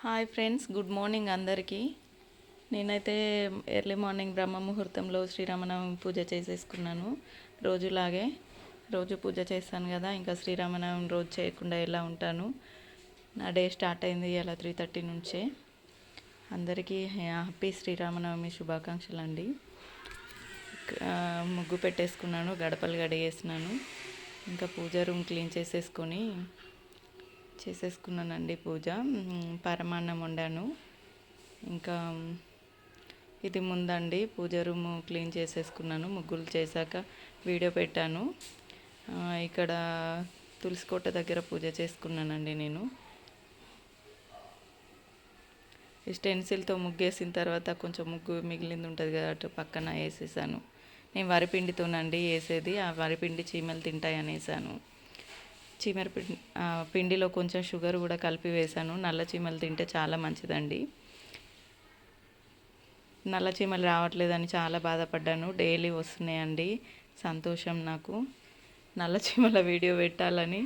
Hi friends, good morning అందరికీ. నేనైతే early morning బ్రహ్మ ముహూర్తంలో శ్రీరామనవమి పూజ చేసేసుకున్నాను. రోజులాగే రోజు పూజ చేస్తాను కదా, ఇంకా శ్రీరామనవమి రోజు చేయకుండా ఎలా ఉంటాను. నా డే స్టార్ట్ అయింది అలా 3:30 నుంచే. అందరికీ హ్యాపీ శ్రీరామనవమి శుభాకాంక్షలు అండి. ముగ్గు పెట్టేసుకున్నాను, గడపలు కడిగేసినాను, ఇంకా పూజ రూమ్ క్లీన్ చేసేసుకున్నానండి పూజ. పరమాన్నం వండాను. ఇంకా ఇది ముందండి పూజ రూమ్ క్లీన్ చేసేసుకున్నాను. ముగ్గులు చేశాక వీడియో పెట్టాను. ఇక్కడ తులసికోట దగ్గర పూజ చేసుకున్నానండి నేను. ఈ స్టెన్సిల్తో ముగ్గేసిన తర్వాత కొంచెం ముగ్గు మిగిలింది ఉంటుంది కదా, అటు పక్కన వేసేసాను. నేను వరిపిండితోనండి వేసేది. ఆ వరిపిండి చీమలు తింటాయని వేసాను. పిండిలో కొంచెం షుగర్ కూడా కలిపి వేసాను. నల్ల చీమలు తింటే చాలా మంచిదండి. నల్ల చీమలు రావట్లేదని చాలా బాధపడ్డాను. డైలీ వస్తున్నాయండి, సంతోషం నాకు. నల్ల చీమల వీడియో పెట్టాలని,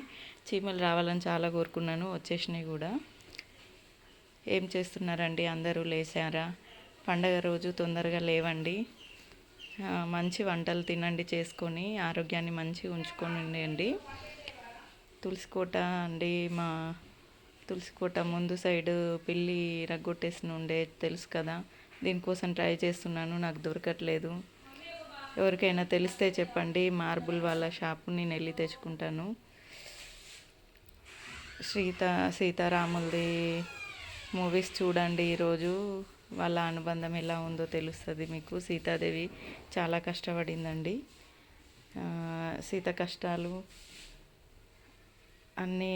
చీమలు రావాలని చాలా కోరుకున్నాను, వచ్చేసినాయి కూడా. ఏం చేస్తున్నారండి, అందరూ లేచారా? పండగ రోజు తొందరగా లేవండి. మంచి వంటలు తినండి చేసుకొని, ఆరోగ్యాన్ని మంచిగా ఉంచుకొని అండి. తులసికోట అండి, మా తులసికోట ముందు సైడు పిల్లి రగ్గొట్టేసి ఉండే, తెలుసు కదా. దీనికోసం ట్రై చేస్తున్నాను, నాకు దొరకట్లేదు. ఎవరికైనా తెలిస్తే చెప్పండి. మార్బుల్ వాళ్ళ షాపు నేను వెళ్ళి తెచ్చుకుంటాను. సీతారాములది మూవీస్ చూడండి ఈరోజు. వాళ్ళ అనుబంధం ఎలా ఉందో తెలుస్తుంది మీకు. సీతాదేవి చాలా కష్టపడిందండి. సీత కష్టాలు అన్నీ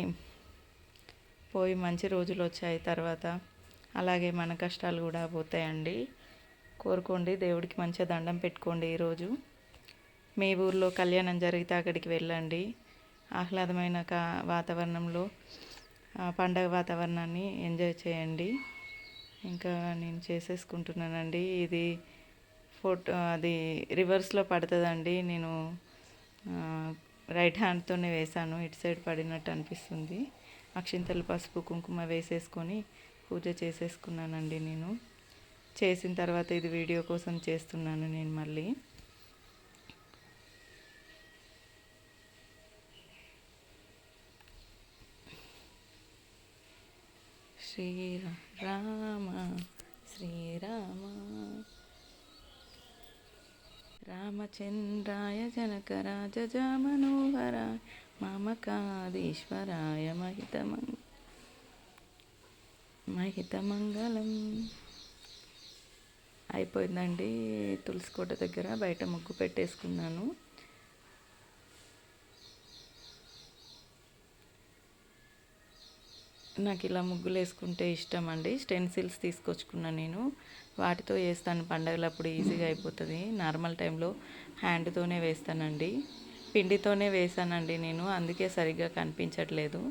పోయి మంచి రోజులు వచ్చాయి తర్వాత. అలాగే మన కష్టాలు కూడా పోతాయండి. కోరుకోండి, దేవుడికి మంచిగా దండం పెట్టుకోండి. ఈరోజు మీ ఊర్లో కళ్యాణం జరిగితే అక్కడికి వెళ్ళండి. ఆహ్లాదమైన వాతావరణంలో పండగ వాతావరణాన్ని ఎంజాయ్ చేయండి. ఇంకా నేను చేసేసుకుంటున్నానండి. ఇది అది రివర్స్లో పడుతుందండి. నేను రైట్ హ్యాండ్తోనే వేసాను, ఇటు సైడ్ పడినట్టు అనిపిస్తుంది. అక్షింతలు, పసుపు, కుంకుమ వేసేసుకొని పూజ చేసేసుకున్నానండి నేను. చేసిన తర్వాత ఇది వీడియో కోసం చేస్తున్నాను నేను మళ్ళీ. శ్రీరామ శ్రీరామ రామచంద్రాయ జనకరాజమనోహరాయ మామకాదీశ్వరాయ మహితమంగళం. అయిపోయిందండి. తులసికోట దగ్గర బయట ముగ్గు పెట్టేసుకున్నాను. నాకు ఇలా ముగ్గులు వేసుకుంటే ఇష్టం అండి. స్టెన్సిల్స్ తీసుకొచ్చుకున్నాను నేను, వాటితో వేస్తాను. పండగలప్పుడు ఈజీగా అయిపోతుంది. నార్మల్ టైంలో హ్యాండ్తోనే వేస్తానండి. పిండితోనే వేసానండి నేను, అందుకే సరిగ్గా కనిపించట్లేదు.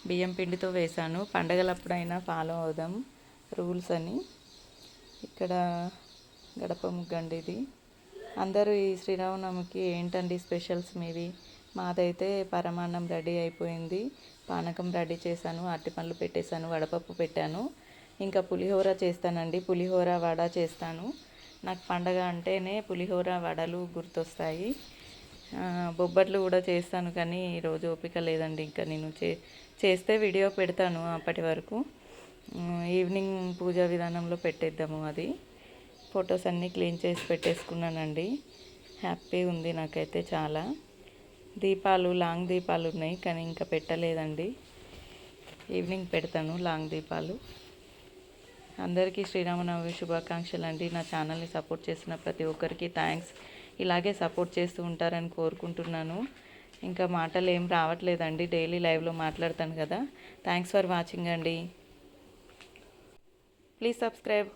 బియ్యం పిండితో వేసాను. పండగలప్పుడైనా ఫాలో అవుదాం రూల్స్ అని. ఇక్కడ గడప ముగ్గండి ఇది. అందరూ ఈ శ్రీరామనవమికి ఏంటండి స్పెషల్స్ మీవి? మాదైతే పరమాన్నం రెడీ అయిపోయింది, పానకం రెడీ చేశాను, అరటిపండ్లు పెట్టేశాను, వడపప్పు పెట్టాను. ఇంకా పులిహోర చేస్తానండి. పులిహోర వడ చేస్తాను. నాకు పండగ అంటేనే పులిహోర వడలు గుర్తొస్తాయి. బొబ్బట్లు కూడా చేస్తాను, కానీ ఈరోజు ఓపిక లేదండి. ఇంకా నేను చేస్తే వీడియో పెడతాను. అప్పటి వరకు ఈవినింగ్ పూజా విధానంలో పెట్టేద్దాము. అది ఫొటోస్ అన్నీ క్లీన్ చేసి పెట్టేసుకున్నానండి. హ్యాపీ ఉంది నాకైతే చాలా. దీపాలు, లాంగ్ దీపాలు ఉన్నాయి, కానీ ఇంకా పెట్టలేదండి. ఈవినింగ్ పెడతాను లాంగ్ దీపాలు. అందరికీ శ్రీరామనవమి శుభాకాంక్షలు అండి. నా ఛానల్ని సపోర్ట్ చేసిన ప్రతి ఒక్కరికి థ్యాంక్స్. ఇలాగే సపోర్ట్ చేస్తూ ఉంటారని కోరుకుంటున్నాను. ఇంకా మాటలు ఏం రావట్లేదండి, డైలీ లైవ్లో మాట్లాడతాను కదా. థ్యాంక్స్ ఫర్ వాచింగ్ అండి. Please subscribe.